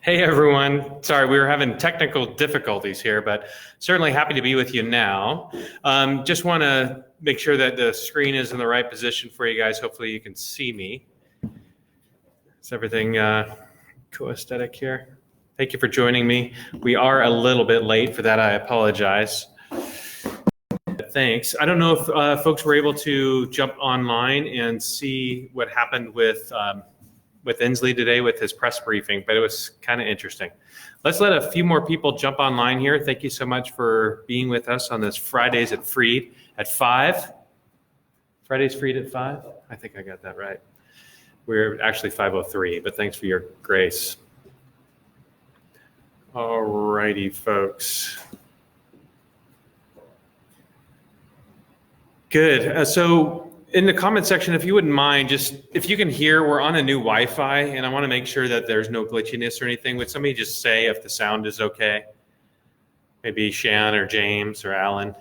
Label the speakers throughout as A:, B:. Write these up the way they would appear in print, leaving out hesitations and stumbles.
A: Hey everyone, sorry we were having technical difficulties here, but certainly happy to be with you now. Just want to make sure that the screen is in the right position for you guys. Hopefully you can see me. Is everything co-aesthetic here? Thank you for joining me. We are a little bit late. For that I apologize. Thanks. I don't know if folks were able to jump online and see what happened with Inslee today with his press briefing, but it was kind of interesting. Let's let a few more people jump online here. Thank you so much for being with us on this Fridays at Freed at 5. Fridays Freed at 5? I think I got that right. We're actually 5:03, but thanks for your grace. All righty, folks. Good. So in the comment section, if you wouldn't mind, just if you can hear, we're on a new Wi-Fi, and I want to make sure that there's no glitchiness or anything. Would somebody just say if the sound is okay? Maybe Shan or James or Alan.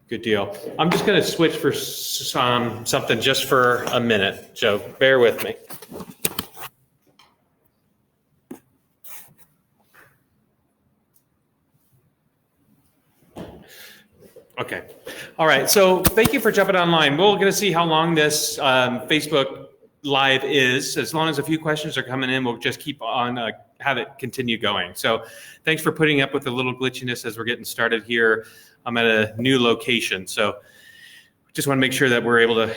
A: Good deal. I'm just going to switch for something just for a minute, so bear with me. Okay. All right. So thank you for jumping online. We're going to see how long this Facebook Live is. As long as a few questions are coming in, we'll just keep on, have it continue going. So thanks for putting up with the little glitchiness as we're getting started here. I'm at a new location. So just want to make sure that we're able to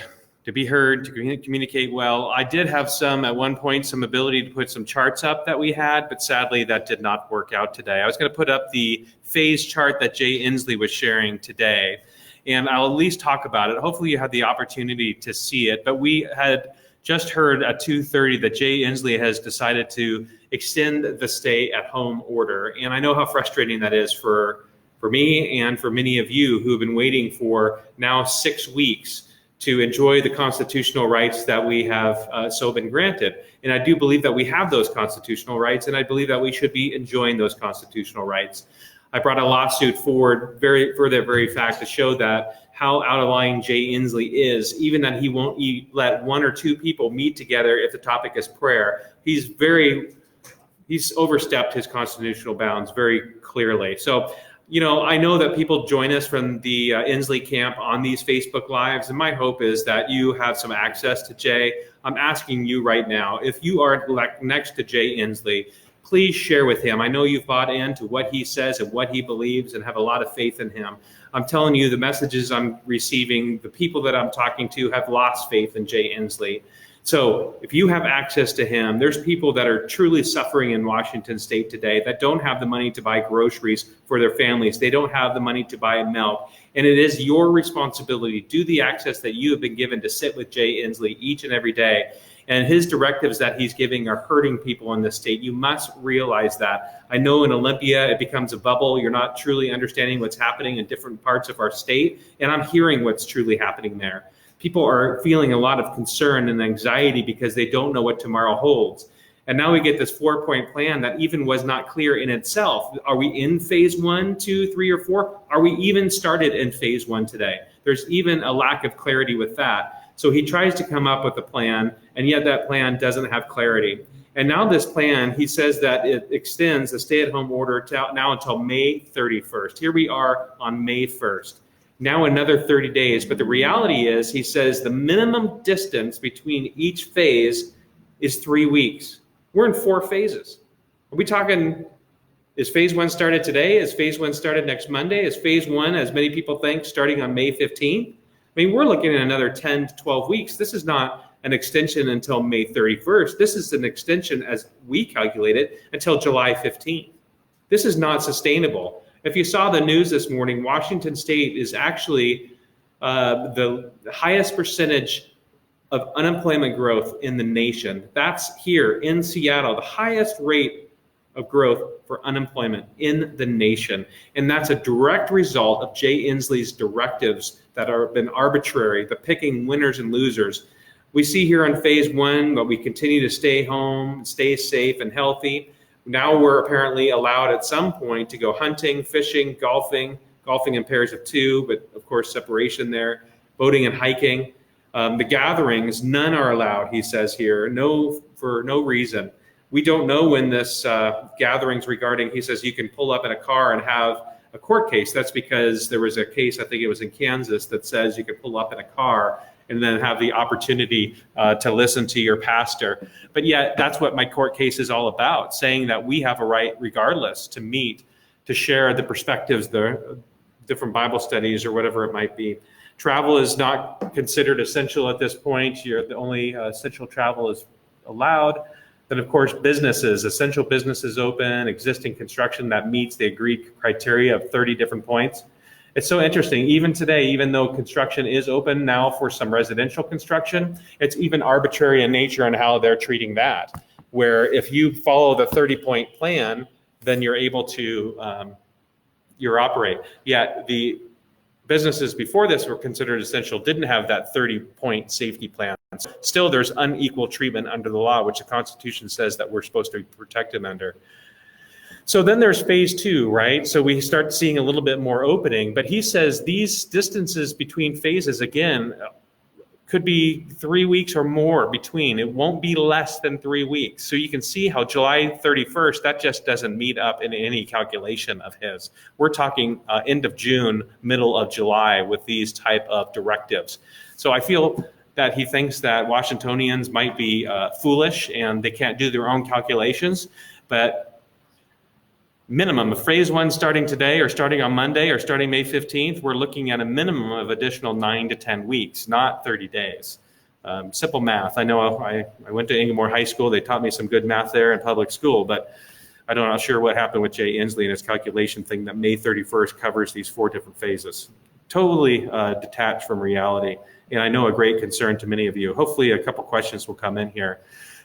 A: be heard, to communicate well. I did have at one point, some ability to put some charts up that we had, but sadly that did not work out today. I was going to put up the phase chart that Jay Inslee was sharing today, and I'll at least talk about it. Hopefully you had the opportunity to see it, but we had just heard at 2:30 that Jay Inslee has decided to extend the stay-at-home order, and I know how frustrating that is for me and for many of you who have been waiting for now 6 weeks to enjoy the constitutional rights that we have so been granted. And I do believe that we have those constitutional rights, and I believe that we should be enjoying those constitutional rights. I brought a lawsuit forward for that very fact to show that how out of line Jay Inslee is, even that he won't let 1 or 2 people meet together if the topic is prayer. He's overstepped his constitutional bounds very clearly. So, you know, I know that people join us from the Inslee camp on these Facebook Lives, and my hope is that you have some access to Jay. I'm asking you right now, if you are next to Jay Inslee, please share with him. I know you've bought into what he says and what he believes and have a lot of faith in him. I'm telling you, the messages I'm receiving, the people that I'm talking to have lost faith in Jay Inslee. So if you have access to him, there's people that are truly suffering in Washington State today that don't have the money to buy groceries for their families. They don't have the money to buy milk. And it is your responsibility, do the access that you have been given to sit with Jay Inslee each and every day. And his directives that he's giving are hurting people in this state. You must realize that. I know in Olympia, it becomes a bubble. You're not truly understanding what's happening in different parts of our state. And I'm hearing what's truly happening there. People are feeling a lot of concern and anxiety because they don't know what tomorrow holds. And now we get this 4-point plan that even was not clear in itself. Are we in phase 1, 2, 3, or 4? Are we even started in phase 1 today? There's even a lack of clarity with that. So he tries to come up with a plan, and yet that plan doesn't have clarity. And now this plan, he says that it extends the stay-at-home order now until May 31st. Here we are on May 1st. Now another 30 days. But the reality is, he says the minimum distance between each phase is 3 weeks. We're in 4 phases. Are we talking, is phase 1 started today? Is phase 1 started next Monday? Is phase 1, as many people think, starting on May 15th? I mean, we're looking at another 10 to 12 weeks. This is not an extension until May 31st. This is an extension, as we calculate it, until July 15th. This is not sustainable. If you saw the news this morning, Washington State is actually the highest percentage of unemployment growth in the nation. That's here in Seattle, the highest rate of growth for unemployment in the nation. And that's a direct result of Jay Inslee's directives that have been arbitrary, the picking winners and losers. We see here on phase one, but we continue to stay home, stay safe and healthy. Now we're apparently allowed at some point to go hunting, fishing, golfing in pairs of two, but of course separation there, boating and hiking. The gatherings, none are allowed, he says here, for no reason. We don't know when this gatherings regarding, he says you can pull up in a car and have a court case. That's because there was a case, I think it was in Kansas, that says you could pull up in a car and then have the opportunity to listen to your pastor. But yet that's what my court case is all about, saying that we have a right regardless to meet, to share the perspectives, the different Bible studies or whatever it might be. Travel is not considered essential at this point. The only essential travel is allowed. Then, of course, businesses, essential businesses open, existing construction that meets the agreed criteria of 30 different points. It's so interesting. Even today, even though construction is open now for some residential construction, it's even arbitrary in nature on how they're treating that. Where if you follow the 30-point plan, then you're able to operate. Yet the businesses before this were considered essential didn't have that 30-point safety plan. Still, there's unequal treatment under the law, which the Constitution says that we're supposed to be protected under. So then there's phase two, right? So we start seeing a little bit more opening, but he says these distances between phases, again, could be 3 weeks or more between. It won't be less than 3 weeks. So you can see how July 31st, that just doesn't meet up in any calculation of his. We're talking end of June, middle of July with these type of directives. So I feel that he thinks that Washingtonians might be foolish and they can't do their own calculations, but minimum of phase one starting today or starting on Monday or starting May 15th, we're looking at a minimum of additional 9 to 10 weeks, not 30 days. Simple math. I know I went to Inglemoor High School. They taught me some good math there in public school, but I'm not sure what happened with Jay Inslee and his calculation thing that May 31st covers these 4 different phases. Totally detached from reality. And I know a great concern to many of you. Hopefully a couple questions will come in here.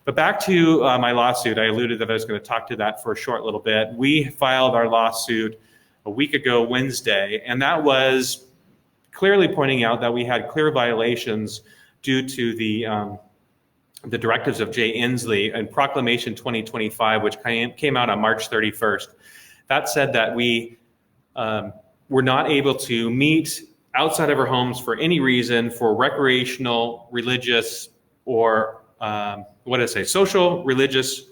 A: But back to my lawsuit, I alluded that I was going to talk to that for a short little bit. We filed our lawsuit a week ago Wednesday, and that was clearly pointing out that we had clear violations due to the directives of Jay Inslee and Proclamation 2025, which came out on March 31st. That said that we were not able to meet outside of our homes for any reason for recreational, religious, or social, religious,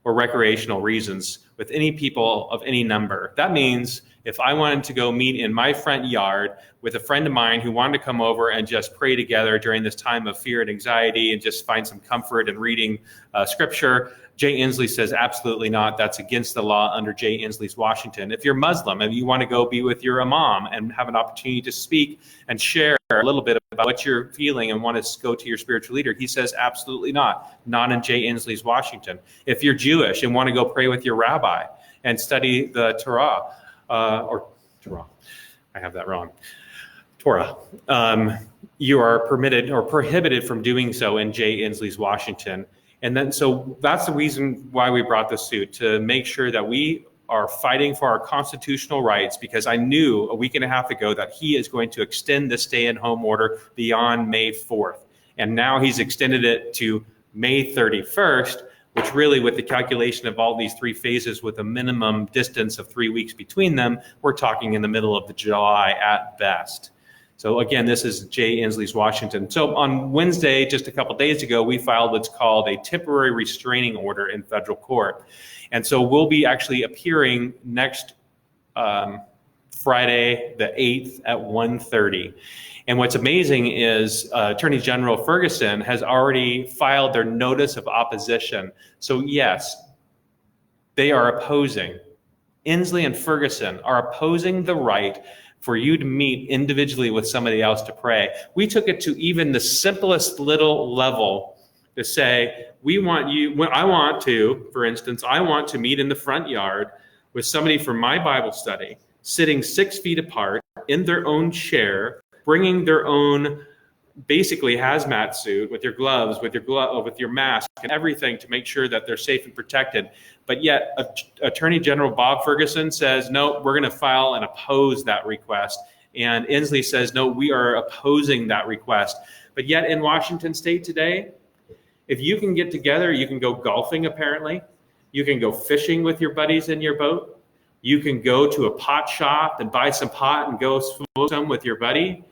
A: or recreational reasons with any people of any number. That means if I wanted to go meet in my front yard with a friend of mine who wanted to come over and just pray together during this time of fear and anxiety and just find some comfort in reading scripture, Jay Inslee says absolutely not. That's against the law under Jay Inslee's Washington. If you're Muslim and you want to go be with your imam and have an opportunity to speak and share a little bit about what you're feeling and want to go to your spiritual leader, he says absolutely not. Not in Jay Inslee's Washington. If you're Jewish and want to go pray with your rabbi and study the Torah, I have that wrong. Torah. You are permitted or prohibited from doing so in Jay Inslee's Washington. And then, so that's the reason why we brought this suit, to make sure that we are fighting for our constitutional rights, because I knew a week and a half ago that he is going to extend the stay-at-home order beyond May 4th. And now he's extended it to May 31st, which really, with the calculation of all these 3 phases with a minimum distance of 3 weeks between them, we're talking in the middle of July at best. So again, this is Jay Inslee's Washington. So on Wednesday, just a couple days ago, we filed what's called a temporary restraining order in federal court. And so we'll be actually appearing next Friday, the 8th at 1:30. And what's amazing is Attorney General Ferguson has already filed their notice of opposition. So yes, they are opposing. Inslee and Ferguson are opposing the right for you to meet individually with somebody else to pray. We took it to even the simplest little level to say, I want to meet in the front yard with somebody for my Bible study, sitting 6 feet apart in their own chair, bringing their own basically hazmat suit with your gloves, with your mask and everything to make sure that they're safe and protected. But yet Attorney General Bob Ferguson says, no, we're going to file and oppose that request. And Inslee says, no, we are opposing that request. But yet in Washington State today, if you can get together, you can go golfing apparently. You can go fishing with your buddies in your boat. You can go to a pot shop and buy some pot and go smoke some with your buddy.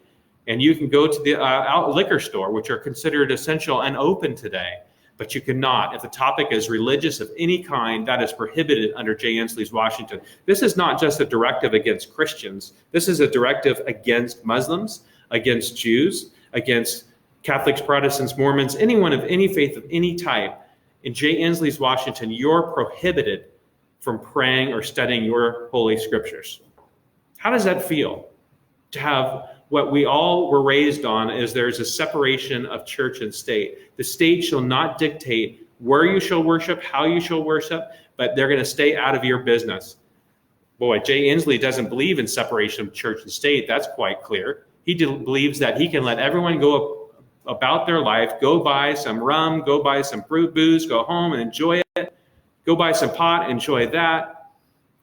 A: And you can go to the liquor store, which are considered essential and open today. But you cannot. If the topic is religious of any kind, that is prohibited under Jay Inslee's Washington. This is not just a directive against Christians. This is a directive against Muslims, against Jews, against Catholics, Protestants, Mormons, anyone of any faith of any type. In Jay Inslee's Washington, you're prohibited from praying or studying your holy scriptures. How does that feel? To have what we all were raised on is there's a separation of church and state. The state shall not dictate where you shall worship, how you shall worship, but they're going to stay out of your business. Boy, Jay Inslee doesn't believe in separation of church and state. That's quite clear. He believes that he can let everyone go about their life, go buy some rum, go buy some booze, go home and enjoy it, go buy some pot, enjoy that,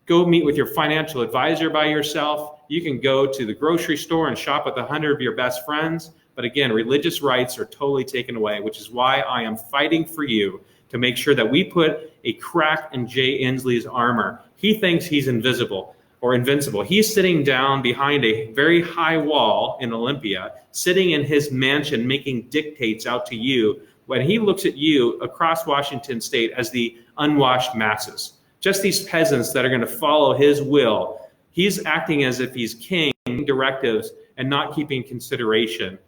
A: go meet with your financial advisor by yourself. You can go to the grocery store and shop with 100 of your best friends. But again, religious rights are totally taken away, which is why I am fighting for you to make sure that we put a crack in Jay Inslee's armor. He thinks he's invisible or invincible. He's sitting down behind a very high wall in Olympia, sitting in his mansion, making dictates out to you when he looks at you across Washington State as the unwashed masses, just these peasants that are going to follow his will. He's acting as if he's king, directives, and not keeping consideration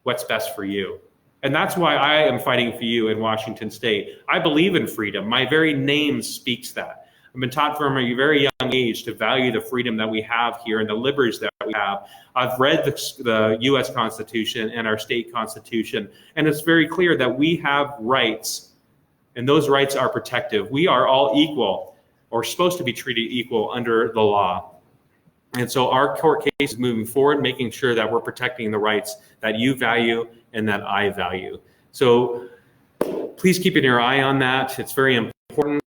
A: what's best for you. And that's why I am fighting for you in Washington State. I believe in freedom. My very name speaks that. I've been taught from a very young age to value the freedom that we have here and the liberties that we have. I've read the U.S. Constitution and our state constitution, and it's very clear that we have rights, and those rights are protective. We are all equal, or supposed to be treated equal under the law. And so our court case is moving forward, making sure that we're protecting the rights that you value and that I value. So please keep your eye on that. It's very important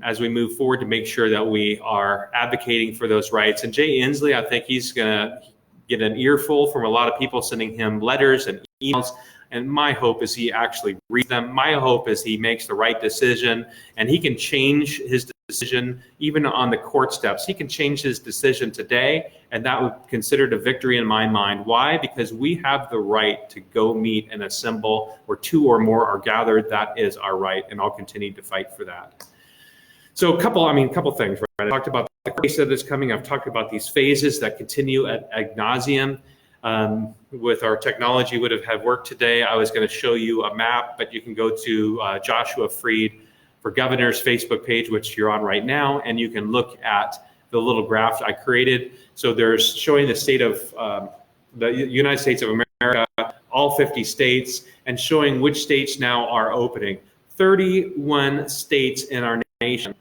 A: as we move forward to make sure that we are advocating for those rights. And Jay Inslee, I think he's going to get an earful from a lot of people sending him letters and emails. And my hope is he actually reads them. My hope is he makes the right decision, and he can change his decision even on the court steps. He can change his decision today, and that would be considered a victory in my mind. Why? Because we have the right to go meet and assemble where two or more are gathered. That is our right, and I'll continue to fight for that. So a couple things, right? I talked about the case that is coming. I've talked about these phases that continue ad nauseum. With our technology would have worked today. I was going to show you a map, but you can go to Joshua Freed for Governor's Facebook page, which you're on right now, and you can look at the little graph I created. So there's showing the state of the United States of America, all 50 states, and showing which states now are opening. 31 states in our nation.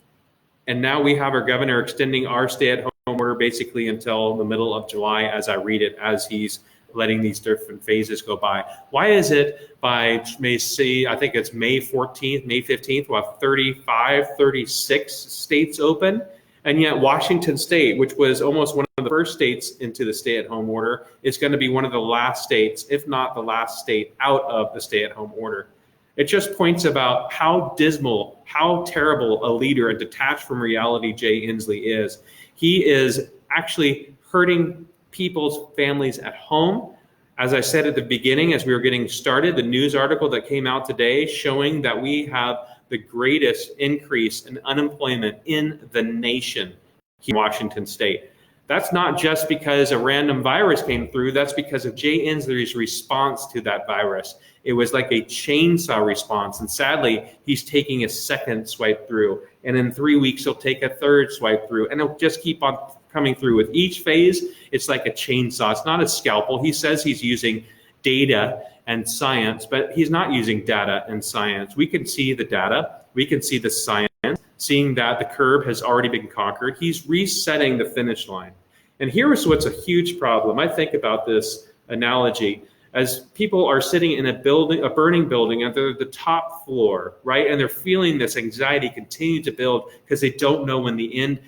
A: And now we have our governor extending our stay-at-home order basically until the middle of July as I read it, as he's letting these different phases go by. Why is it by I think it's May 14th, May 15th, we'll have 35, 36 states open, and yet Washington State, which was almost one of the first states into the stay-at-home order, is going to be one of the last states, if not the last state, out of the stay-at-home order. It just points about how dismal, how terrible a leader and detached from reality Jay Inslee is. He is actually hurting people's families at home. As I said at the beginning, as we were getting started, the news article that came out today showing that we have the greatest increase in unemployment in the nation here in Washington State. That's not just because a random virus came through. That's because of Jay Inslee's response to that virus. It was like a chainsaw response. And sadly, he's taking a second swipe through. And in 3 weeks, he'll take a third swipe through. And it'll just keep on coming through. With each phase, it's like a chainsaw. It's not a scalpel. He says he's using data and science, but he's not using data and science. We can see the data. We can see the science, seeing that the curve has already been conquered. He's resetting the finish line. And here's what's a huge problem. I think about this analogy as people are sitting in a burning building at the top floor, right? And they're feeling this anxiety continue to build because they don't know when the end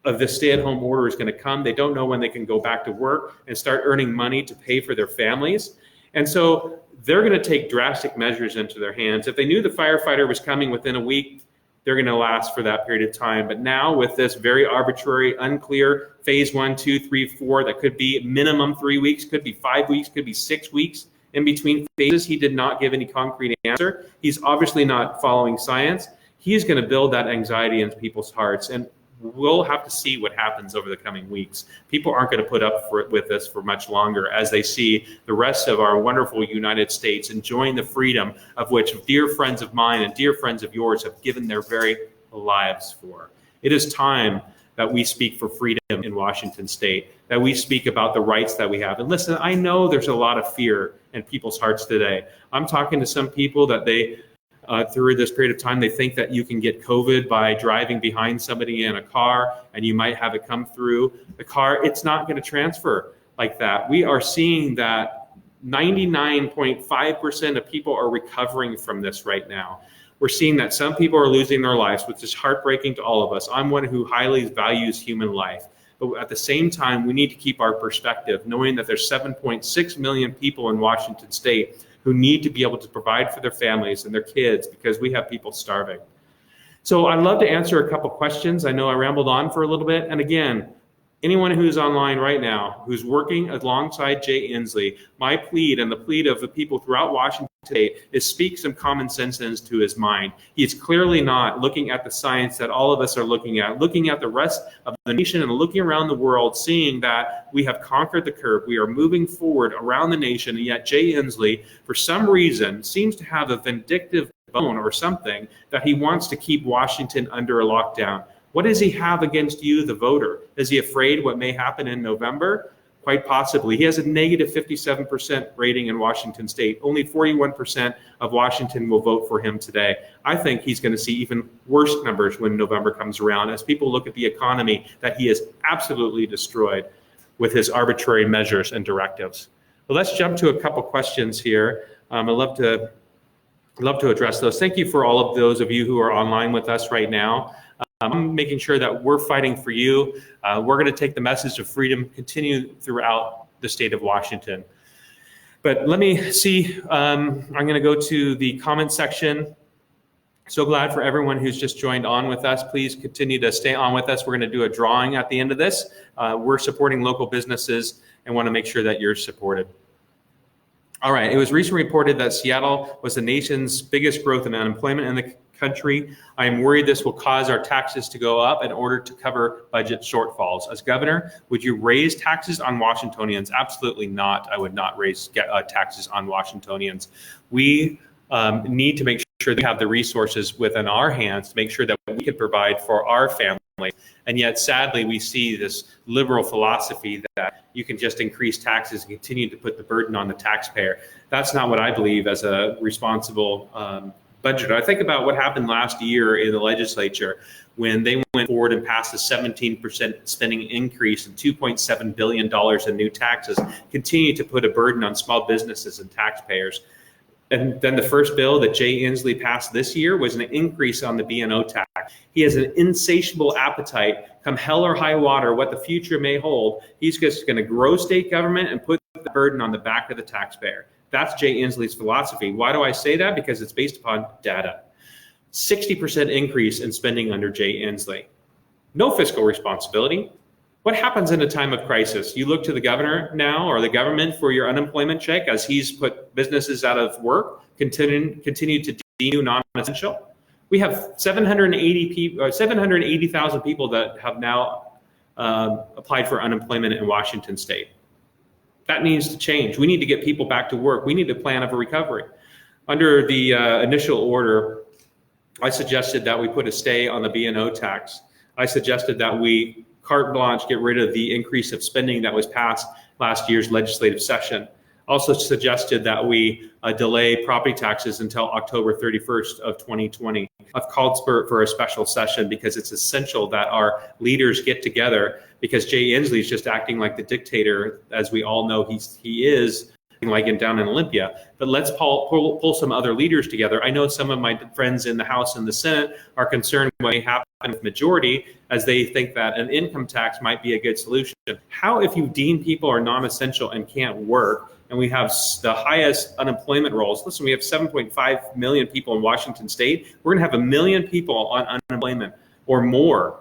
A: of the stay-at-home order is going to come. They don't know when they can go back to work and start earning money to pay for their families. And so they're going to take drastic measures into their hands. If they knew the firefighter was coming within a week, they're going to last for that period of time. But now with this very arbitrary, unclear phase 1, 2, 3, 4, that could be minimum 3 weeks, could be 5 weeks, could be 6 weeks in between phases. He did not give any concrete answer. He's obviously not following science. He's going to build that anxiety into people's hearts. And we'll have to see what happens over the coming weeks. People aren't going to put up with this for much longer as they see the rest of our wonderful United States enjoying the freedom of which dear friends of mine and dear friends of yours have given their very lives for. It is time that we speak for freedom in Washington State, that we speak about the rights that we have. And listen, I know there's a lot of fear in people's hearts today. I'm talking to some people that through this period of time, they think that you can get COVID by driving behind somebody in a car and you might have it come through the car. It's not going to transfer like that. We are seeing that 99.5% of people are recovering from this right now. We're seeing that some people are losing their lives, which is heartbreaking to all of us. I'm one who highly values human life. But at the same time, we need to keep our perspective, knowing that there's 7.6 million people in Washington State who need to be able to provide for their families and their kids because we have people starving. So I'd love to answer a couple questions. I know I rambled on for a little bit. And again, anyone who's online right now, who's working alongside Jay Inslee, my plead and the plead of the people throughout Washington State is speak some common sense into his mind. He's clearly not looking at the science that all of us are looking at the rest of the nation and looking around the world, seeing that we have conquered the curve. We are moving forward around the nation, and yet Jay Inslee, for some reason, seems to have a vindictive bone or something that he wants to keep Washington under a lockdown. What does he have against you, the voter? Is he afraid what may happen in November? Quite possibly. He has a negative 57% rating in Washington State. Only 41% of Washington will vote for him today. I think he's going to see even worse numbers when November comes around as people look at the economy that he has absolutely destroyed with his arbitrary measures and directives. But let's jump to a couple questions here. I'd love to address those. Thank you for all of those of you who are online with us right now. I'm making sure that we're fighting for you. We're going to take the message of freedom, continue throughout the state of Washington. But let me see, I'm going to go to the comment section. So glad for everyone who's just joined on with us. Please continue to stay on with us. We're going to do a drawing at the end of this. We're supporting local businesses and want to make sure that you're supported. All right, it was recently reported that Seattle was the nation's biggest growth in unemployment in the country. I am worried this will cause our taxes to go up in order to cover budget shortfalls. As governor, would you raise taxes on Washingtonians? Absolutely not. I would not raise taxes on Washingtonians. We need to make sure they have the resources within our hands to make sure that we can provide for our family. And yet, sadly, we see this liberal philosophy that you can just increase taxes and continue to put the burden on the taxpayer. That's not what I believe as a responsible budget. I think about what happened last year in the legislature when they went forward and passed a 17% spending increase and $2.7 billion in new taxes, continue to put a burden on small businesses and taxpayers. And then the first bill that Jay Inslee passed this year was an increase on the B&O tax. He has an insatiable appetite, come hell or high water, what the future may hold. He's just going to grow state government and put the burden on the back of the taxpayer. That's Jay Inslee's philosophy. Why do I say that? Because it's based upon data. 60% increase in spending under Jay Inslee. No fiscal responsibility. What happens in a time of crisis? You look to the governor now or the government for your unemployment check as he's put businesses out of work, continue to deem you non-essential. We have 780,000 people that have now applied for unemployment in Washington State. That needs to change. We need to get people back to work. We need a plan of a recovery. Under the initial order, I suggested that we put a stay on the B&O tax. I suggested that we carte blanche get rid of the increase of spending that was passed last year's legislative session. Also suggested that we delay property taxes until October 31st of 2020. I've called for a special session because it's essential that our leaders get together because Jay Inslee is just acting like the dictator, as we all know he is, like down in Olympia. But let's pull some other leaders together. I know some of my friends in the House and the Senate are concerned what may happen with majority as they think that an income tax might be a good solution. How if you deem people are non-essential and can't work, and we have the highest unemployment rolls. Listen, we have 7.5 million people in Washington state. We're going to have 1 million people on unemployment or more.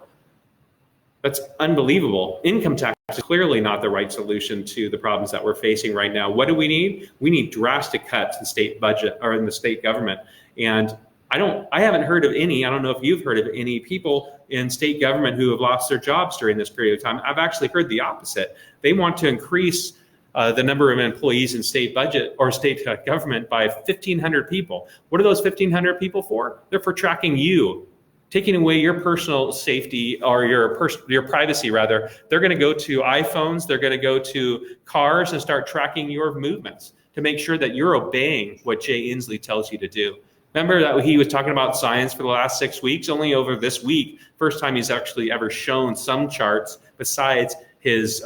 A: That's unbelievable. Income tax is clearly not the right solution to the problems that we're facing right now. What do we need? We need drastic cuts in state budget or in the state government. And I haven't heard of any, I don't know if you've heard of any people in state government who have lost their jobs during this period of time. I've actually heard the opposite. They want to increase the number of employees in state budget or state government by 1,500 people. What are those 1,500 people for? They're for tracking you, taking away your personal safety or your privacy rather. They're going to go to iPhones, they're going to go to cars and start tracking your movements to make sure that you're obeying what Jay Inslee tells you to do. Remember that he was talking about science for the last 6 weeks? Only over this week, first time he's actually ever shown some charts besides his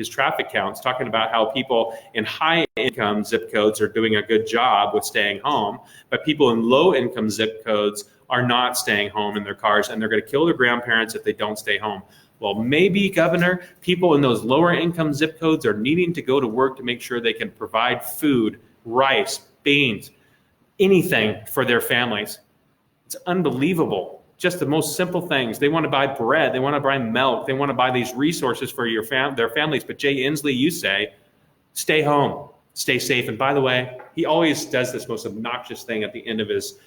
A: traffic counts, talking about how people in high income zip codes are doing a good job with staying home, but people in low income zip codes are not staying home in their cars, and they're going to kill their grandparents if they don't stay home. Well, maybe, Governor, people in those lower income zip codes are needing to go to work to make sure they can provide food, rice, beans, anything for their families. It's unbelievable. Just the most simple things. They want to buy bread. They want to buy milk. They want to buy these resources for their families. But Jay Inslee, you say, stay home, stay safe. And by the way, he always does this most obnoxious thing at the end of his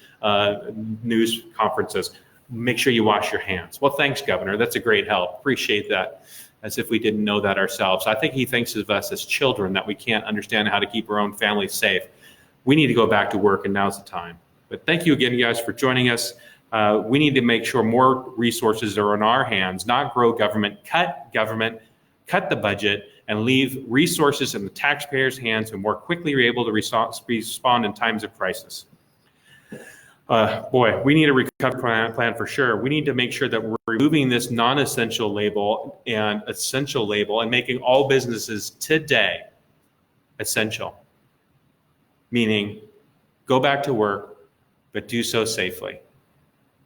A: news conferences. Make sure you wash your hands. Well, thanks, Governor. That's a great help. Appreciate that. As if we didn't know that ourselves. I think he thinks of us as children, that we can't understand how to keep our own families safe. We need to go back to work, and now's the time. But thank you again, guys, for joining us. We need to make sure more resources are in our hands, not grow government, cut the budget, and leave resources in the taxpayers' hands and more quickly are able to respond in times of crisis. Boy, we need a recovery plan for sure. We need to make sure that we're removing this non-essential label and essential label and making all businesses today essential, meaning go back to work, but do so safely.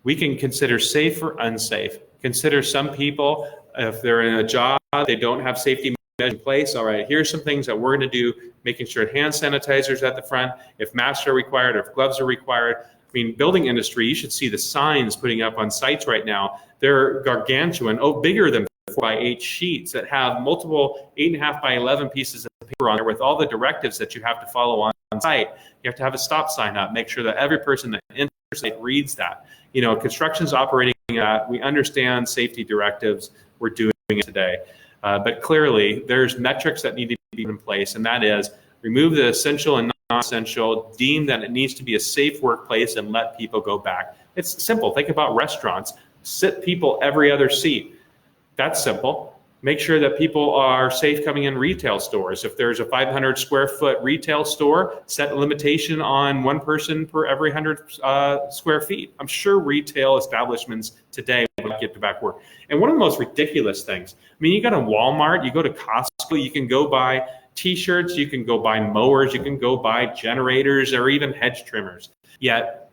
A: We can consider safe or unsafe. Consider some people, if they're in a job, they don't have safety measures in place. All right, here's some things that we're going to do, making sure hand sanitizers at the front, if masks are required, if gloves are required. I mean, building industry, you should see the signs putting up on sites right now. They're gargantuan, bigger than 4x8 sheets that have multiple 8.5 by 11 pieces of paper on there with all the directives that you have to follow on site. You have to have a stop sign up, make sure that every person that enters the site reads that. You know, construction's operating at, we understand safety directives, we're doing it today. But clearly, there's metrics that need to be in place, and that is remove the essential and non-essential, deem that it needs to be a safe workplace, and let people go back. It's simple. Think about restaurants. Sit people every other seat. That's simple. Make sure that people are safe coming in retail stores. If there's a 500 square foot retail store, set a limitation on one person per every 100 square feet. I'm sure retail establishments today will get to back work. And one of the most ridiculous things, I mean, you go to Walmart, you go to Costco, you can go buy t-shirts, you can go buy mowers, you can go buy generators or even hedge trimmers. Yet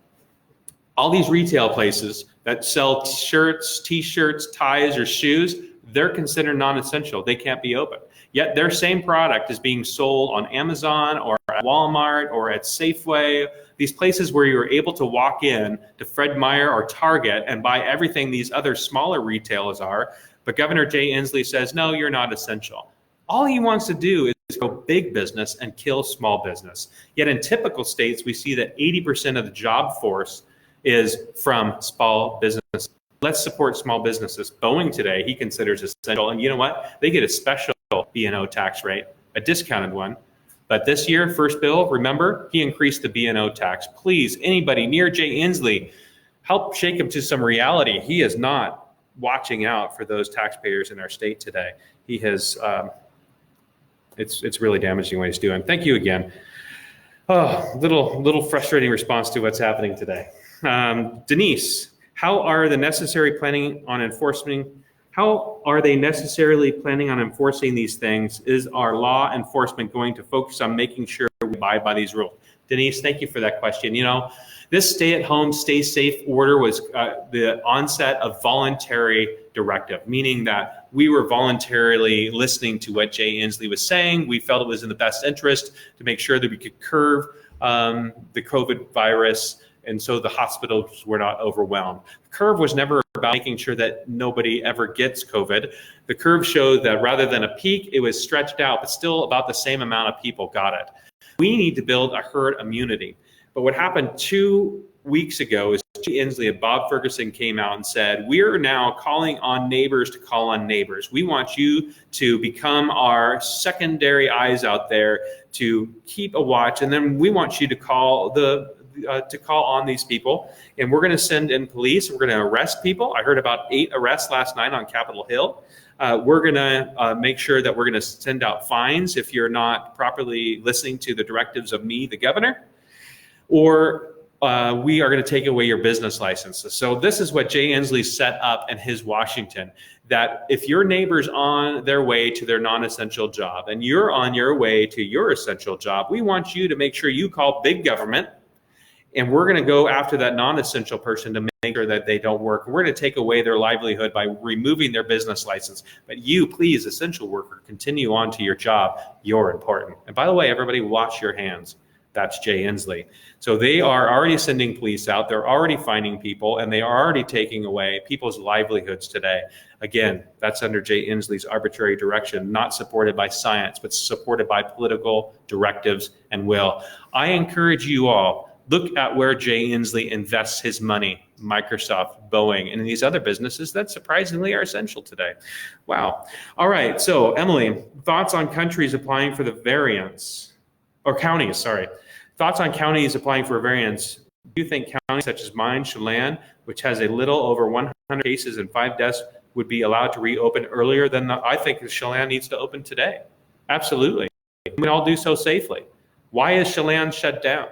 A: all these retail places that sell shirts, t-shirts, ties, or shoes, they're considered non-essential. They can't be open. Yet their same product is being sold on Amazon or at Walmart or at Safeway, these places where you're able to walk in to Fred Meyer or Target and buy everything these other smaller retailers are. But Governor Jay Inslee says, no, you're not essential. All he wants to do is go big business and kill small business. Yet in typical states, we see that 80% of the job force is from small business. Let's support small businesses. Boeing today, he considers essential. And you know what? They get a special B&O tax rate, a discounted one. But this year, first bill, remember, he increased the B&O tax. Please, anybody near Jay Inslee, help shake him to some reality. He is not watching out for those taxpayers in our state today. He has, it's really damaging what he's doing. Thank you again. Oh, little frustrating response to what's happening today. Denise, how are they necessarily planning on enforcing these things? Is our law enforcement going to focus on making sure we abide by these rules? Denise, thank you for that question. You know, this stay-at-home, stay-safe order was the onset of voluntary directive, meaning that we were voluntarily listening to what Jay Inslee was saying. We felt it was in the best interest to make sure that we could curb the COVID virus, and so the hospitals were not overwhelmed. The curve was never about making sure that nobody ever gets COVID. The curve showed that rather than a peak, it was stretched out, but still about the same amount of people got it. We need to build a herd immunity. But what happened 2 weeks ago is Jay Inslee and Bob Ferguson came out and said, we're now calling on neighbors to call on neighbors. We want you to become our secondary eyes out there to keep a watch. And then we want you to call on these people, and we're going to send in police. We're going to arrest people. I heard about 8 arrests last night on Capitol Hill. We're going to make sure that we're going to send out fines if you're not properly listening to the directives of me, the governor, or we are going to take away your business licenses. So this is what Jay Inslee set up in his Washington, that if your neighbor's on their way to their non-essential job and you're on your way to your essential job, we want you to make sure you call big government, and we're going to go after that non-essential person to make sure that they don't work. We're going to take away their livelihood by removing their business license. But you, please, essential worker, continue on to your job. You're important. And by the way, everybody, wash your hands. That's Jay Inslee. So they are already sending police out. They're already finding people, and they are already taking away people's livelihoods today. Again, that's under Jay Inslee's arbitrary direction, not supported by science, but supported by political directives and will. I encourage you all, look at where Jay Inslee invests his money, Microsoft, Boeing, and these other businesses that surprisingly are essential today. Wow. All right. So, Emily, thoughts on countries applying for the variants, or counties, sorry. Thoughts on counties applying for a variance. Do you think counties such as mine, Chelan, which has a little over 100 cases and 5 deaths, would be allowed to reopen earlier than I think Chelan needs to open today? Absolutely. We can all do so safely. Why is Chelan shut down?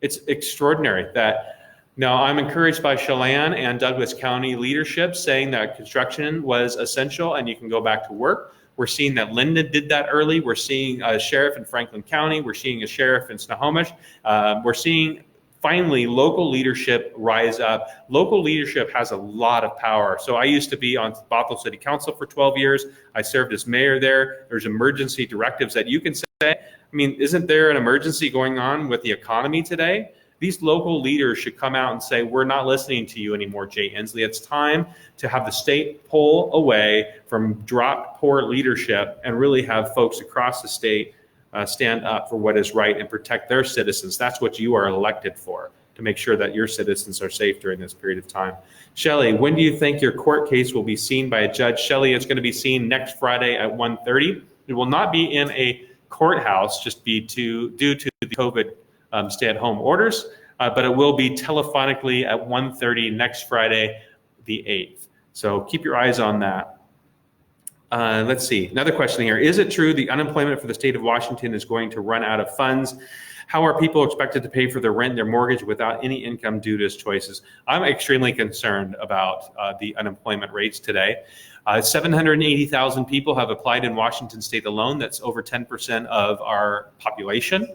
A: It's extraordinary that now I'm encouraged by Chelan and Douglas County leadership saying that construction was essential and you can go back to work. We're seeing that Linden did that early. We're seeing a sheriff in Franklin County. We're seeing a sheriff in Snohomish. We're seeing finally local leadership rise up. Local leadership has a lot of power. So I used to be on Bothell City Council for 12 years. I served as mayor there. There's emergency directives that you can say. I mean, isn't there an emergency going on with the economy today? These local leaders should come out and say, we're not listening to you anymore, Jay Inslee. It's time to have the state pull away from dropped poor leadership and really have folks across the state stand up for what is right and protect their citizens. That's what you are elected for, to make sure that your citizens are safe during this period of time. Shelley, when do you think your court case will be seen by a judge? Shelley, it's going to be seen next Friday at 1:30. It will not be in a courthouse, just be due to the COVID stay-at-home orders, but it will be telephonically at 1:30 next Friday, the 8th. So keep your eyes on that. Let's see, another question here. Is it true the unemployment for the state of Washington is going to run out of funds? How are people expected to pay for their rent and their mortgage without any income due to his choices? I'm extremely concerned about the unemployment rates today. 780,000 people have applied in Washington state alone. That's over 10% of our population.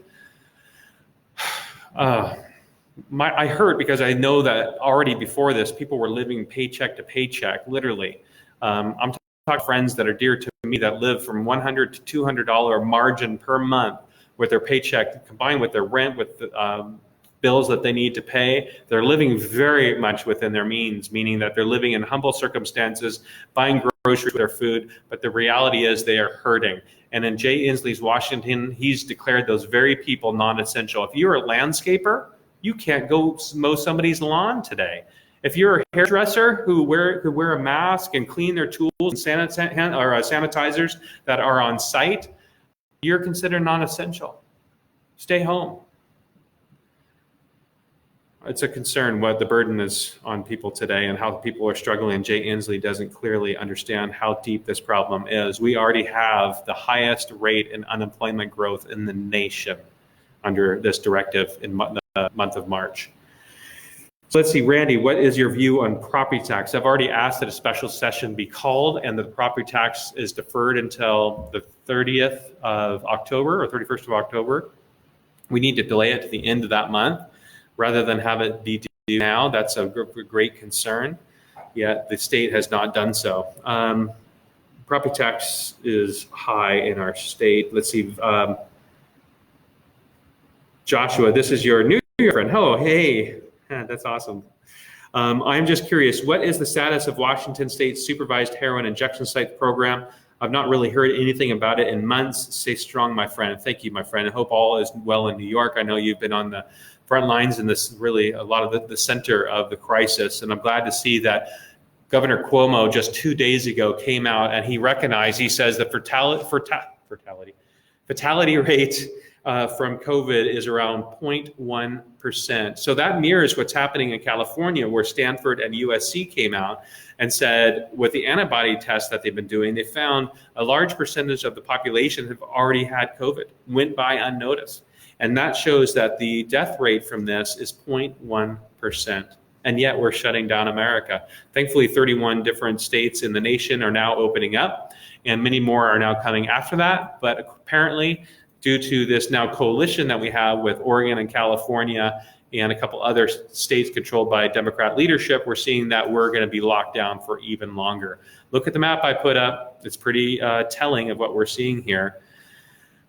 A: I heard, because I know that already before this, people were living paycheck to paycheck, literally. I'm talking to friends that are dear to me that live from $100 to $200 margin per month with their paycheck, combined with their rent, with the bills that they need to pay. They're living very much within their means, meaning that they're living in humble circumstances, buying groceries for their food, but the reality is they are hurting. And in Jay Inslee's Washington, he's declared those very people non-essential. If you're a landscaper, you can't go mow somebody's lawn today. If you're a hairdresser who wear a mask and clean their tools and sanitizers that are on site, you're considered non-essential. Stay home. It's a concern what the burden is on people today and how people are struggling. Jay Inslee doesn't clearly understand how deep this problem is. We already have the highest rate in unemployment growth in the nation under this directive in the month of March. So let's see, Randy, what is your view on property tax? I've already asked that a special session be called and the property tax is deferred until the 30th of October or 31st of October. We need to delay it to the end of that month rather than have it be due now. That's a great concern. yet the state has not done so. Property tax is high in our state. Let's see. Joshua, this is your new friend. Oh, hey, that's awesome. I'm just curious, what is the status of Washington State's supervised heroin injection site program? I've not really heard anything about it in months. Stay strong, my friend. Thank you, my friend. I hope all is well in New York. I know you've been on the front lines in this, really a lot of the center of the crisis. And I'm glad to see that Governor Cuomo just 2 days ago came out and he recognized, he says the fatality rate from COVID is around 0.1%. So that mirrors what's happening in California, where Stanford and USC came out and said with the antibody tests that they've been doing, they found a large percentage of the population have already had COVID, went by unnoticed. And that shows that the death rate from this is 0.1%. And yet we're shutting down America. Thankfully, 31 different states in the nation are now opening up, and many more are now coming after that. But apparently, due to this now coalition that we have with Oregon and California and a couple other states controlled by Democrat leadership, we're seeing that we're going to be locked down for even longer. Look at the map I put up. It's pretty telling of what we're seeing here.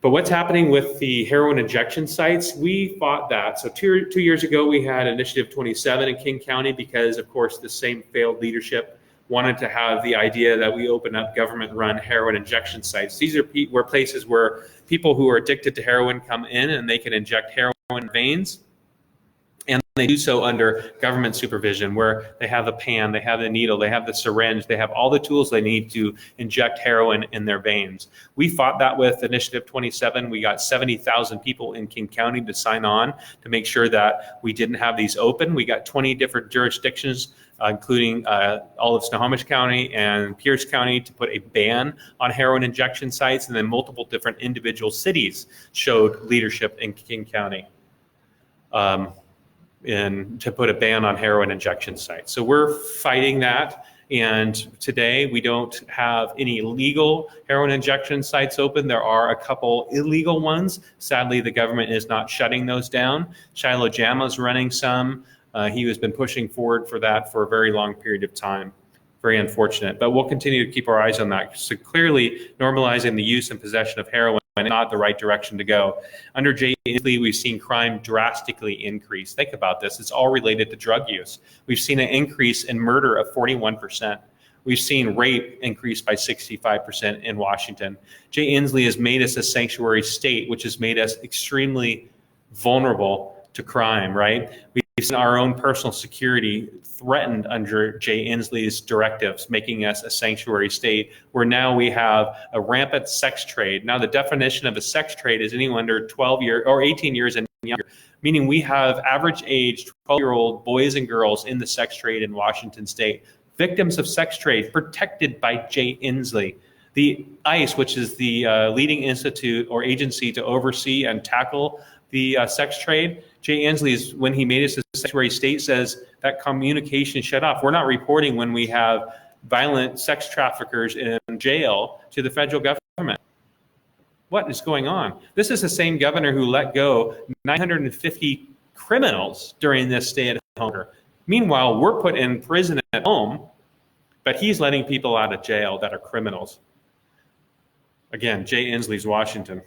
A: But what's happening with the heroin injection sites? We fought that. So two years ago, we had Initiative 27 in King County because, of course, the same failed leadership wanted to have the idea that we open up government-run heroin injection sites. These are places where people who are addicted to heroin come in and they can inject heroin in veins. And they do so under government supervision, where they have the pan, they have the needle, they have the syringe, they have all the tools they need to inject heroin in their veins. We fought that with Initiative 27. We got 70,000 people in King County to sign on to make sure that we didn't have these open. We got 20 different jurisdictions, including all of Snohomish County and Pierce County, to put a ban on heroin injection sites. And then multiple different individual cities showed leadership in King County. And to put a ban on heroin injection sites. So we're fighting that. And today we don't have any legal heroin injection sites open. There are a couple illegal ones. Sadly, the government is not shutting those down. Shiloh Jama is running some. He has been pushing forward for that for a very long period of time. Very unfortunate, but we'll continue to keep our eyes on that. So clearly normalizing the use and possession of heroin is not the right direction to go. Under Jay Inslee, we've seen crime drastically increase. Think about this, it's all related to drug use. We've seen an increase in murder of 41%. We've seen rape increase by 65% in Washington. Jay Inslee has made us a sanctuary state, which has made us extremely vulnerable to crime, right? We've seen our own personal security threatened under Jay Inslee's directives, making us a sanctuary state, where now we have a rampant sex trade. Now, the definition of a sex trade is anyone under 12 years or 18 years and younger, meaning we have average age 12-year-old boys and girls in the sex trade in Washington state, victims of sex trade protected by Jay Inslee. The ICE, which is the leading institute or agency to oversee and tackle the sex trade, Jay Inslee, when he made us a sanctuary state, says that communication shut off. We're not reporting when we have violent sex traffickers in jail to the federal government. What is going on? This is the same governor who let go 950 criminals during this stay-at-home order. Meanwhile, we're put in prison at home, but he's letting people out of jail that are criminals. Again, Jay Inslee's Washington.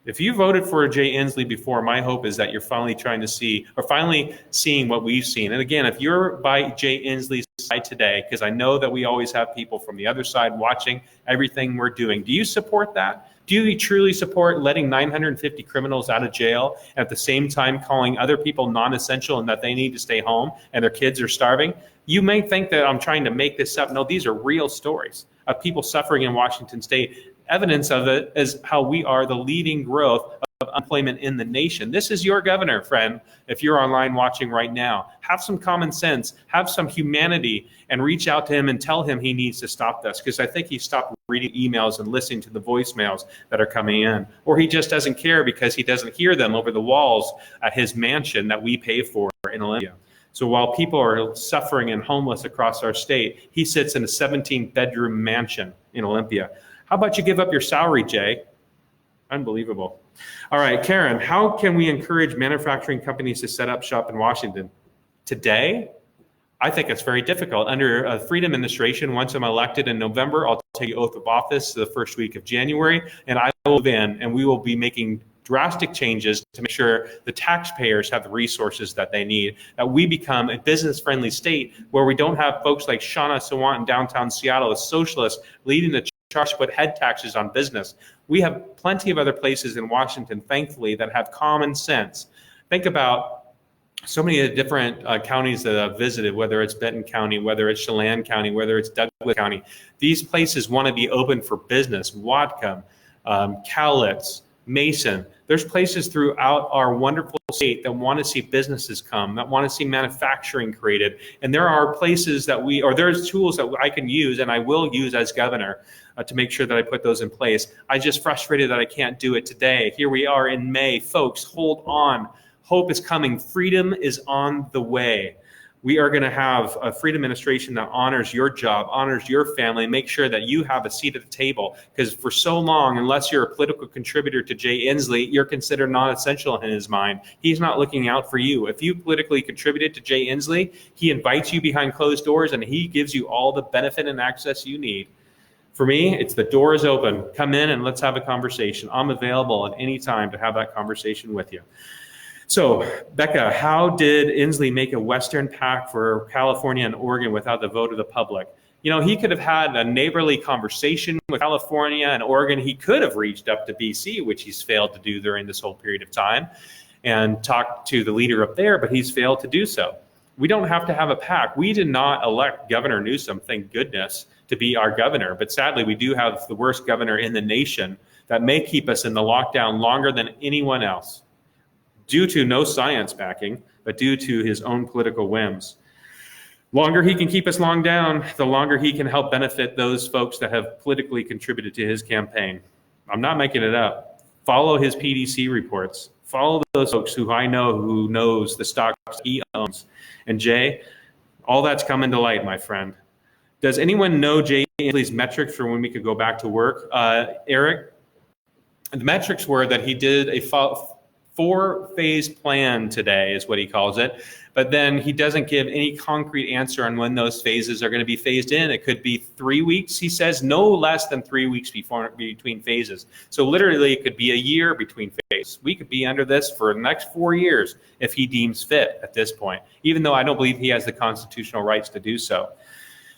A: If you voted for Jay Inslee before, my hope is that you're finally trying to see, or finally seeing what we've seen. And again, if you're by Jay Inslee's side today, because I know that we always have people from the other side watching everything we're doing, do you support that? Do you truly support letting 950 criminals out of jail and at the same time calling other people non-essential and that they need to stay home and their kids are starving? You may think that I'm trying to make this up. No, these are real stories of people suffering in Washington state. Evidence of it is how we are the leading growth of unemployment in the nation. This is your governor, friend. If you're online watching right now, have some common sense, have some humanity, and reach out to him and tell him he needs to stop this, because I think he stopped reading emails and listening to the voicemails that are coming in, or he just doesn't care because he doesn't hear them over the walls at his mansion that we pay for in Olympia. So while people are suffering and homeless across our state, he sits in a 17-bedroom mansion in Olympia. How about you give up your salary, Jay? Unbelievable. All right, Karen, how can we encourage manufacturing companies to set up shop in Washington? Today, I think it's very difficult. Under a Freedom administration, once I'm elected in November, I'll take oath of office the first week of January, and I will move in, and we will be making drastic changes to make sure the taxpayers have the resources that they need, that we become a business-friendly state where we don't have folks like Shauna Sawant in downtown Seattle, a socialist, leading the charge to put head taxes on business. We have plenty of other places in Washington, thankfully, that have common sense. Think about so many of the different counties that I've visited, whether it's Benton County, whether it's Chelan County, whether it's Douglas County. These places want to be open for business. Whatcom, Cowlitz, Mason. There's places throughout our wonderful state that want to see businesses come, that want to see manufacturing created. And there are places that there's tools that I can use and I will use as governor to make sure that I put those in place. I'm just frustrated that I can't do it today. Here we are in May. Folks, hold on. Hope is coming. Freedom is on the way. We are going to have a Freedom administration that honors your job, honors your family, make sure that you have a seat at the table. Because for so long, unless you're a political contributor to Jay Inslee, you're considered non-essential in his mind. He's not looking out for you. If you politically contributed to Jay Inslee, he invites you behind closed doors and he gives you all the benefit and access you need. For me, it's the door is open. Come in and let's have a conversation. I'm available at any time to have that conversation with you. So, Becca, how did Inslee make a Western pact for California and Oregon without the vote of the public? You know, he could have had a neighborly conversation with California and Oregon. He could have reached up to BC, which he's failed to do during this whole period of time, and talked to the leader up there, but he's failed to do so. We don't have to have a pact. We did not elect Governor Newsom, thank goodness, to be our governor. But sadly, we do have the worst governor in the nation that may keep us in the lockdown longer than anyone else, due to no science backing, but due to his own political whims. Longer he can keep us locked down, the longer he can help benefit those folks that have politically contributed to his campaign. I'm not making it up. Follow his PDC reports. Follow those folks who I know who knows the stocks he owns. And Jay, all that's coming to light, my friend. Does anyone know Jay Inslee's metrics for when we could go back to work? Eric, the metrics were that he did a four-phase plan today is what he calls it, but then he doesn't give any concrete answer on when those phases are going to be phased in. It could be 3 weeks, he says, no less than 3 weeks between phases. So literally it could be a year between phases. We could be under this for the next 4 years if he deems fit at this point, even though I don't believe he has the constitutional rights to do so.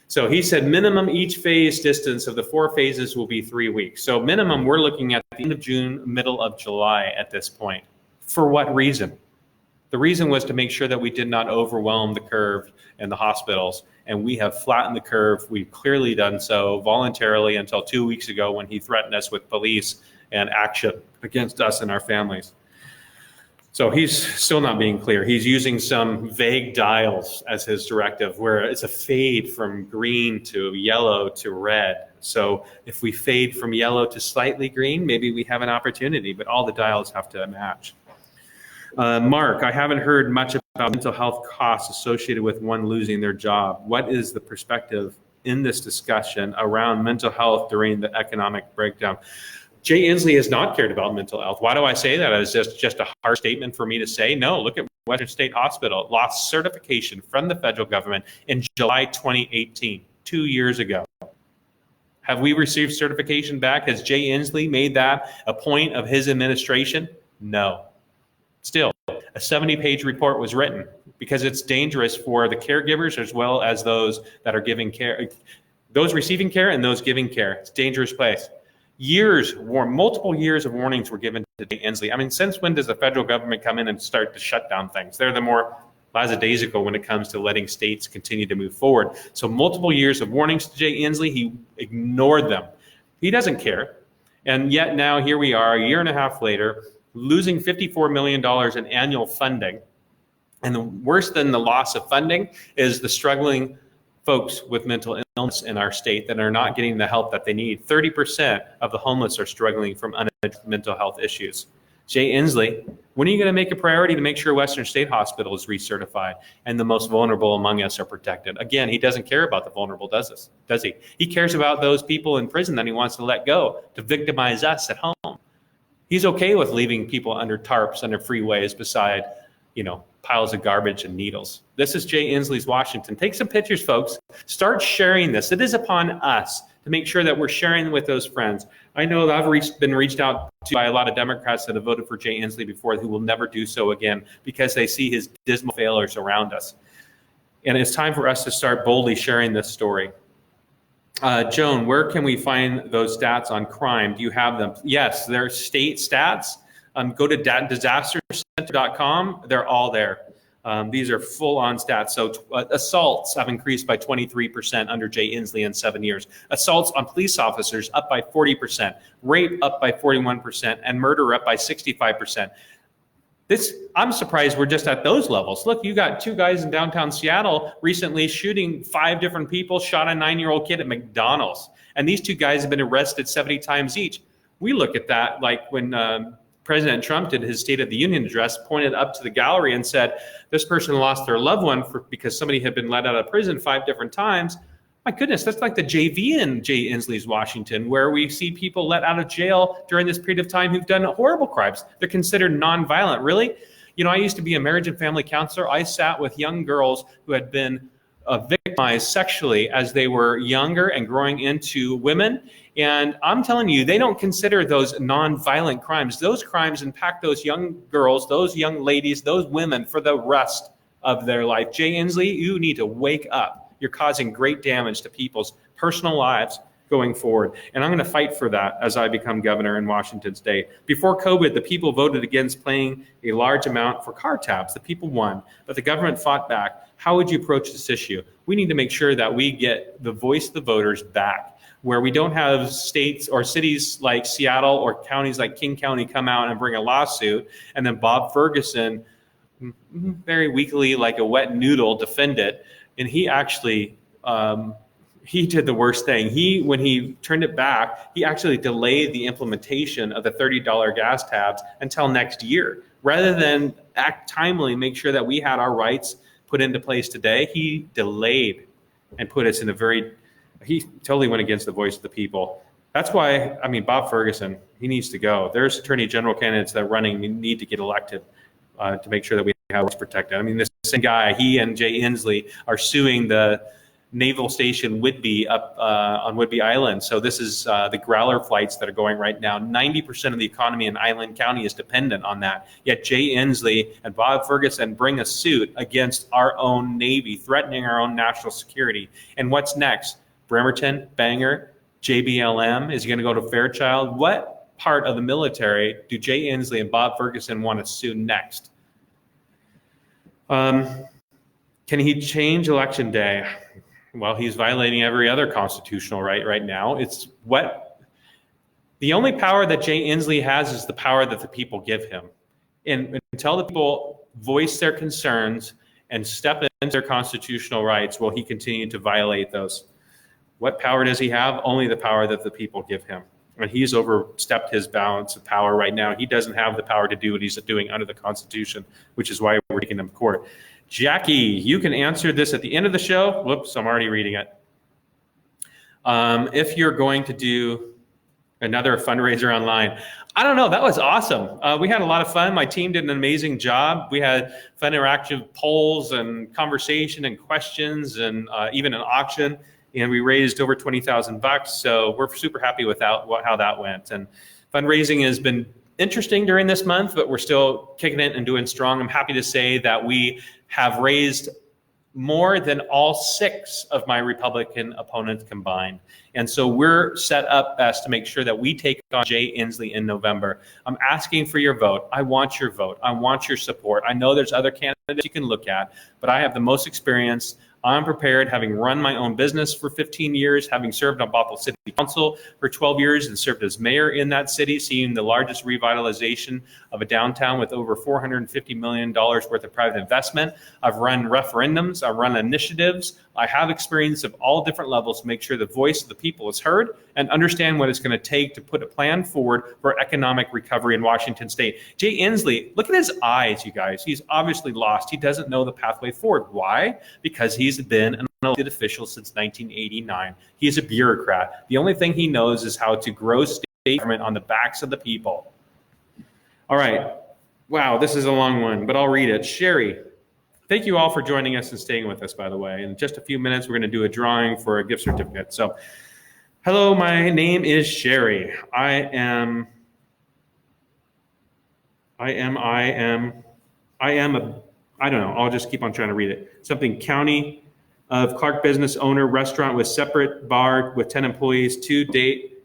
A: So he said minimum each phase distance of the 4 phases will be 3 weeks. So minimum, we're looking at the end of June, middle of July at this point. For what reason? The reason was to make sure that we did not overwhelm the curve in the hospitals, and we have flattened the curve. We've clearly done so voluntarily until 2 weeks ago when he threatened us with police and action against us and our families. So he's still not being clear. He's using some vague dials as his directive, where it's a fade from green to yellow to red. So if we fade from yellow to slightly green, maybe we have an opportunity, but all the dials have to match. Mark, I haven't heard much about mental health costs associated with one losing their job. What is the perspective in this discussion around mental health during the economic breakdown? Jay Inslee has not cared about mental health. Why do I say that? Is just a hard statement for me to say? No, look at Western State Hospital. It lost certification from the federal government in July 2018, 2 years ago. Have we received certification back? Has Jay Inslee made that a point of his administration? No. Still, a 70-page report was written because it's dangerous for the caregivers as well as those that are giving care, those receiving care and those giving care. It's a dangerous place. Multiple years of warnings were given to Jay Inslee. I mean, since when does the federal government come in and start to shut down things? They're the more lackadaisical when it comes to letting states continue to move forward. So multiple years of warnings to Jay Inslee, he ignored them. He doesn't care. And yet now here we are, a year and a half later, losing $54 million in annual funding. And worse than the loss of funding is the struggling folks with mental illness in our state that are not getting the help that they need. 30% of the homeless are struggling from unaddressed mental health issues. Jay Inslee, when are you going to make a priority to make sure Western State Hospital is recertified and the most vulnerable among us are protected? Again, he doesn't care about the vulnerable, does he? He cares about those people in prison that he wants to let go to victimize us at home. He's okay with leaving people under tarps, under freeways beside, piles of garbage and needles. This is Jay Inslee's Washington. Take some pictures, folks. Start sharing this. It is upon us to make sure that we're sharing with those friends. I know that I've been reached out to by a lot of Democrats that have voted for Jay Inslee before who will never do so again because they see his dismal failures around us. And it's time for us to start boldly sharing this story. Joan, where can we find those stats on crime? Do you have them? Yes, they're state stats. Go to disastercenter.com. They're all there. These are full-on stats. So assaults have increased by 23% under Jay Inslee in 7 years. Assaults on police officers up by 40%. Rape up by 41%. And murder up by 65%. I'm surprised we're just at those levels. Look, you got 2 guys in downtown Seattle recently shooting 5 different people, shot a 9-year-old kid at McDonald's. And these 2 guys have been arrested 70 times each. We look at that like when President Trump did his State of the Union address, pointed up to the gallery and said, this person lost their loved one because somebody had been let out of prison 5 different times. My goodness, that's like the JV in Jay Inslee's Washington, where we see people let out of jail during this period of time who've done horrible crimes. They're considered nonviolent. Really? You know, I used to be a marriage and family counselor. I sat with young girls who had been victimized sexually as they were younger and growing into women. And I'm telling you, they don't consider those nonviolent crimes. Those crimes impact those young girls, those young ladies, those women for the rest of their life. Jay Inslee, you need to wake up. You're causing great damage to people's personal lives going forward. And I'm going to fight for that as I become governor in Washington State. Before COVID, the people voted against paying a large amount for car tabs. The people won, but the government fought back. How would you approach this issue? We need to make sure that we get the voice of the voters back, where we don't have states or cities like Seattle or counties like King County come out and bring a lawsuit, and then Bob Ferguson, very weakly like a wet noodle, defend it. And he actually, he did the worst thing. When he turned it back, he actually delayed the implementation of the $30 gas tabs until next year. Rather than act timely, make sure that we had our rights put into place today, he delayed and put us in he totally went against the voice of the people. That's why, I mean, Bob Ferguson, he needs to go. There's attorney general candidates that are running need to get elected to make sure that we have what's protected. I mean, this same guy, he and Jay Inslee are suing the naval station Whidbey up on Whidbey Island. So this is the Growler flights that are going right now. 90% of the economy in Island County is dependent on that. Yet Jay Inslee and Bob Ferguson bring a suit against our own Navy, threatening our own national security. And what's next? Bremerton, Bangor, JBLM is going to go to Fairchild. What part of the military do Jay Inslee and Bob Ferguson want to sue next? Can he change election day? Well, he's violating every other constitutional right now. The only power that Jay Inslee has is the power that the people give him. And until the people voice their concerns and step into their constitutional rights, will he continue to violate those? What power does he have? Only the power that the people give him. And he's overstepped his balance of power right now. He doesn't have the power to do what he's doing under the Constitution, which is why we're taking him to court. Jackie, you can answer this at the end of the show. Whoops, I'm already reading it. If you're going to do another fundraiser online. I don't know, that was awesome. We had a lot of fun. My team did an amazing job. We had fun interactive polls and conversation and questions and even an auction. And we raised over $20,000. So we're super happy with how that went. And fundraising has been interesting during this month, but we're still kicking it and doing strong. I'm happy to say that we have raised more than all 6 of my Republican opponents combined. And so we're set up best to make sure that we take on Jay Inslee in November. I'm asking for your vote. I want your vote. I want your support. I know there's other candidates you can look at, but I have the most experience. I'm prepared, having run my own business for 15 years, having served on Bothell City Council for 12 years and served as mayor in that city, seeing the largest revitalization of a downtown with over $450 million worth of private investment. I've run referendums, I've run initiatives. I have experience of all different levels to make sure the voice of the people is heard and understand what it's going to take to put a plan forward for economic recovery in Washington State. Jay Inslee, look at his eyes, you guys. He's obviously lost. He doesn't know the pathway forward. Why? Because he's been an elected official since 1989. He's a bureaucrat. The only thing he knows is how to grow state government on the backs of the people. All right. Wow, this is a long one, but I'll read it. Sherry, thank you all for joining us and staying with us, by the way. In just a few minutes, we're going to do a drawing for a gift certificate. So, hello, my name is Sherry. I don't know, I'll just keep on trying to read it. Something County of Clark business owner, restaurant with separate bar with 10 employees. To date,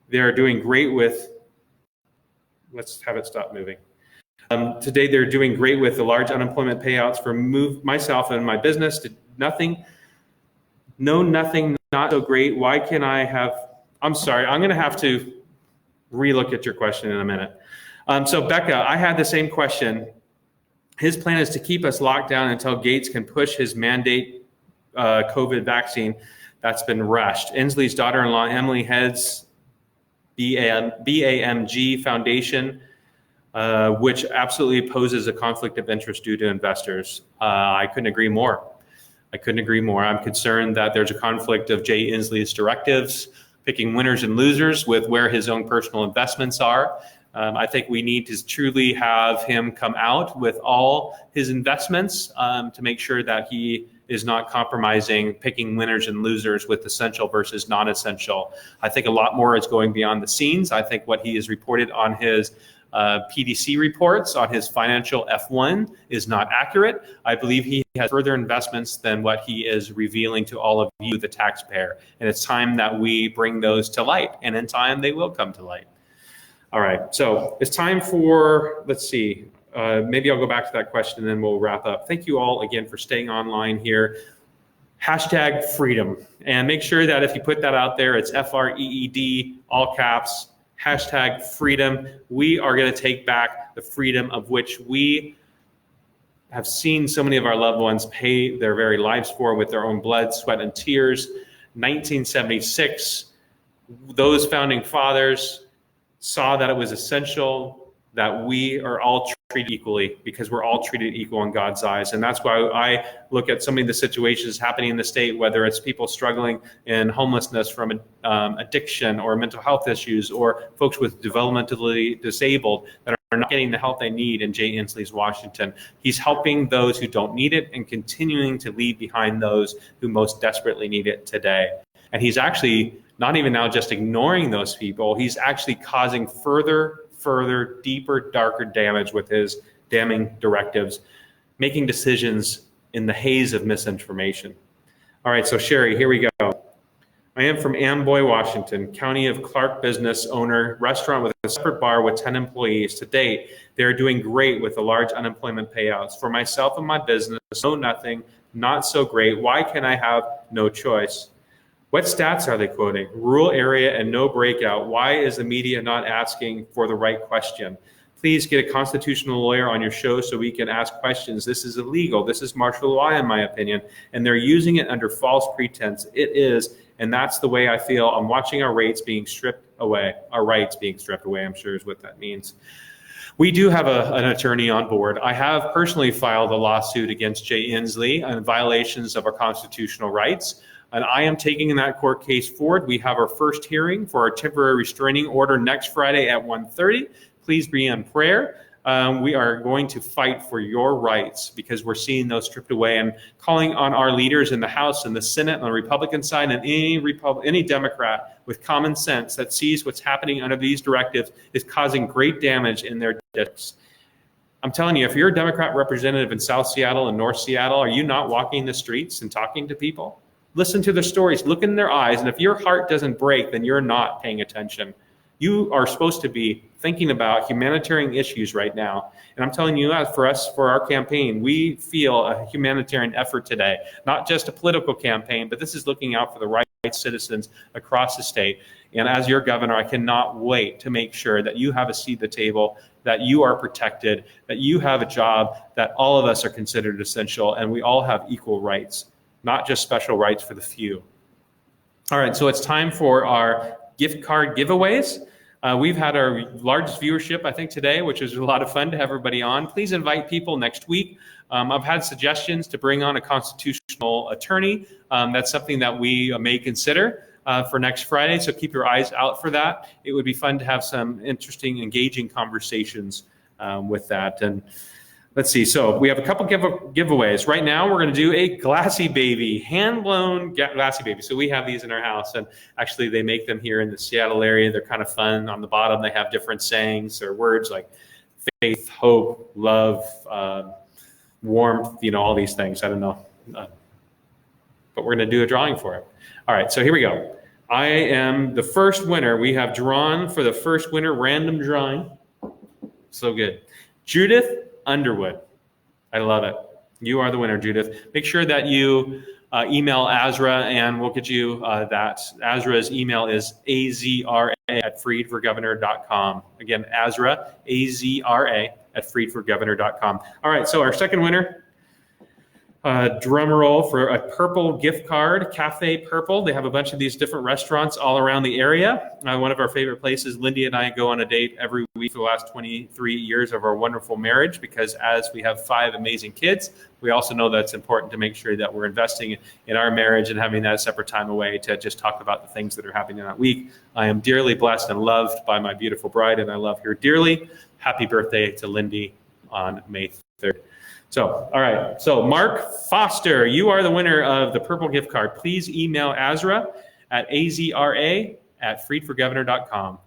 A: they're doing great with, let's have it stop moving. Today, they're doing great with the large unemployment payouts for myself and my business to nothing, not so great. Why can I have, I'm sorry, I'm going to have to relook at your question in a minute. So Becca, I had the same question. His plan is to keep us locked down until Gates can push his mandate COVID vaccine that's been rushed. Inslee's daughter-in-law, Emily, heads BAMG Foundation, which absolutely poses a conflict of interest due to investors. I couldn't agree more. I'm concerned that there's a conflict of Jay Inslee's directives, picking winners and losers with where his own personal investments are. I think we need to truly have him come out with all his investments to make sure that he is not compromising, picking winners and losers with essential versus non-essential. I think a lot more is going beyond the scenes. I think what he has reported on his PDC reports, on his financial F1 is not accurate. I believe he has further investments than what he is revealing to all of you, the taxpayer. And it's time that we bring those to light. And in time, they will come to light. All right, so it's time for, let's see, maybe I'll go back to that question and then we'll wrap up. Thank you all again for staying online here. Hashtag freedom. And make sure that if you put that out there, it's FREED, all caps, hashtag freedom. We are going to take back the freedom of which we have seen so many of our loved ones pay their very lives for with their own blood, sweat, and tears. 1976, those founding fathers saw that it was essential that we are all treated equally because we're all treated equal in God's eyes. And that's why I look at so many of the situations happening in the state, whether it's people struggling in homelessness from addiction or mental health issues, or folks with developmentally disabled that are not getting the help they need in Jay Inslee's Washington. He's helping those who don't need it and continuing to leave behind those who most desperately need it today. And he's actually not even now just ignoring those people, he's actually causing further, deeper, darker damage with his damning directives, making decisions in the haze of misinformation. All right, so Sherry, here we go. I am from Amboy, Washington, County of Clark business owner, restaurant with a separate bar with 10 employees. To date, they are doing great with the large unemployment payouts. For myself and my business, nothing, not so great. Why can I have no choice? What stats are they quoting? Rural area and no breakout. Why is the media not asking for the right question? Please get a constitutional lawyer on your show so we can ask questions. This is illegal. This is martial law, in my opinion, and they're using it under false pretense. It is, and that's the way I feel. I'm watching our rights being stripped away. I'm sure is what that means. We do have an attorney on board. I have personally filed a lawsuit against Jay Inslee on violations of our constitutional rights. And I am taking that court case forward. We have our first hearing for our temporary restraining order next Friday at 1:30. Please be in prayer. We are going to fight for your rights because we're seeing those stripped away, and calling on our leaders in the House and the Senate on the Republican side, and any Democrat with common sense that sees what's happening under these directives is causing great damage in their districts. I'm telling you, if you're a Democrat representative in South Seattle and North Seattle, are you not walking the streets and talking to people? Listen to their stories, look in their eyes, and if your heart doesn't break, then you're not paying attention. You are supposed to be thinking about humanitarian issues right now. And I'm telling you, for our campaign, we feel a humanitarian effort today, not just a political campaign, but this is looking out for the right citizens across the state. And as your governor, I cannot wait to make sure that you have a seat at the table, that you are protected, that you have a job, that all of us are considered essential, and we all have equal rights, not just special rights for the few. All right, so it's time for our gift card giveaways. We've had our largest viewership, I think, today, which was a lot of fun to have everybody on. Please invite people next week. I've had suggestions to bring on a constitutional attorney. That's something that we may consider for next Friday, so keep your eyes out for that. It would be fun to have some interesting, engaging conversations with that. And Let's see. So we have a couple giveaways. Right now, we're going to do a Glassy Baby, hand-blown Glassy Baby. So we have these in our house, and actually they make them here in the Seattle area. They're kind of fun. On the bottom, they have different sayings or words like faith, hope, love, warmth, all these things. I don't know. But we're going to do a drawing for it. All right, so here we go. I am the first winner. We have drawn for the first winner, random drawing. So good. Judith Underwood. I love it. You are the winner, Judith. Make sure that you email Azra, and we'll get you that. Azra's email is azra@freedforgovernor.com. Again, Azra, azra@freedforgovernor.com. All right, so our second winner, drum roll for a purple gift card, Cafe Purple. They have a bunch of these different restaurants all around the area. One of our favorite places, Lindy and I go on a date every week for the last 23 years of our wonderful marriage, because as we have 5 amazing kids, we also know that it's important to make sure that we're investing in our marriage and having that separate time away to just talk about the things that are happening in that week. I am dearly blessed and loved by my beautiful bride, and I love her dearly. Happy birthday to Lindy on May 3rd. So, all right. So, Mark Foster, you are the winner of the purple gift card. Please email Azra at azra@freedforgovernor.com.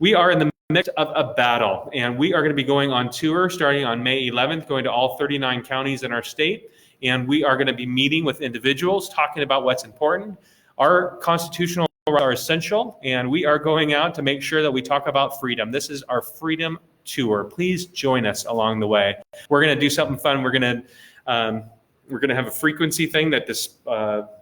A: We are in the midst of a battle, and we are going to be going on tour starting on May 11th, going to all 39 counties in our state, and we are going to be meeting with individuals, talking about what's important. Our constitutional rights are essential, and we are going out to make sure that we talk about freedom. This is our freedom tour. Please join us along the way. We're going to do something fun. We're going to have a frequency thing that this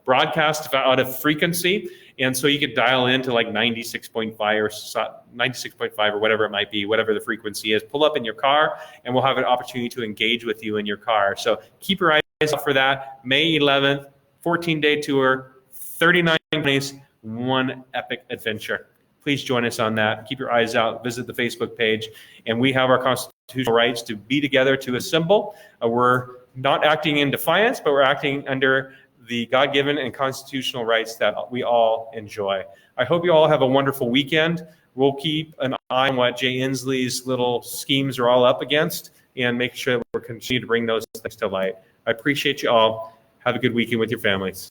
A: broadcast out of frequency, and so you could dial into like 96.5 or whatever it might be, whatever the frequency is. Pull up in your car, and we'll have an opportunity to engage with you in your car. So keep your eyes out for that. May 11th, 14-day tour, 39 counties, one epic adventure. Please join us on that. Keep your eyes out. Visit the Facebook page. And we have our constitutional rights to be together, to assemble. We're not acting in defiance, but we're acting under the God-given and constitutional rights that we all enjoy. I hope you all have a wonderful weekend. We'll keep an eye on what Jay Inslee's little schemes are all up against and make sure that we're continuing to bring those things to light. I appreciate you all. Have a good weekend with your families.